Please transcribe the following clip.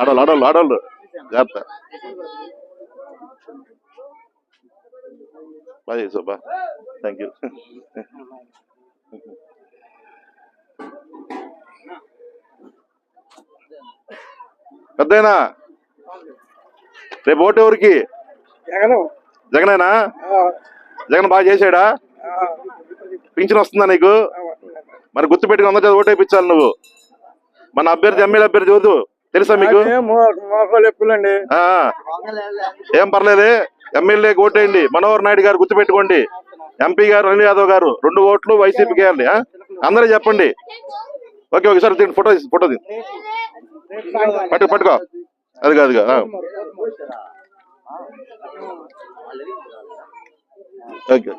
ఆడోళ్ళు ఆడోళ్ళు ఆడోళ్ళు జాగ్రత్త. బాగా చేసావు. Thank you. పెద్దయినా రేపు ఓటు ఎవరికి? జగనేనా? జగన్ బాగా చేసాడా? పింఛన్ వస్తుందా నీకు? మరి గుర్తు పెట్టుకుని అందరి ఓటు వేయించాలి నువ్వు. మన అభ్యర్థి ఎమ్మెల్యే అభ్యర్థి చదువు తెలుసా మీకు? ఏం పర్లేదు, ఎమ్మెల్యేకి ఓటేయండి. మనోహర్ నాయుడు గారు గుర్తు పెట్టుకోండి. ఎంపీ గారు అనిల్ యాదవ్ గారు 2 ఓట్లు వైసీపీకి వేయాలి. అందరూ చెప్పండి. ఓకే, ఒకసారి ఫోటో ఫోటో పట్టుకో. అదిగా అదిగా ఓకే.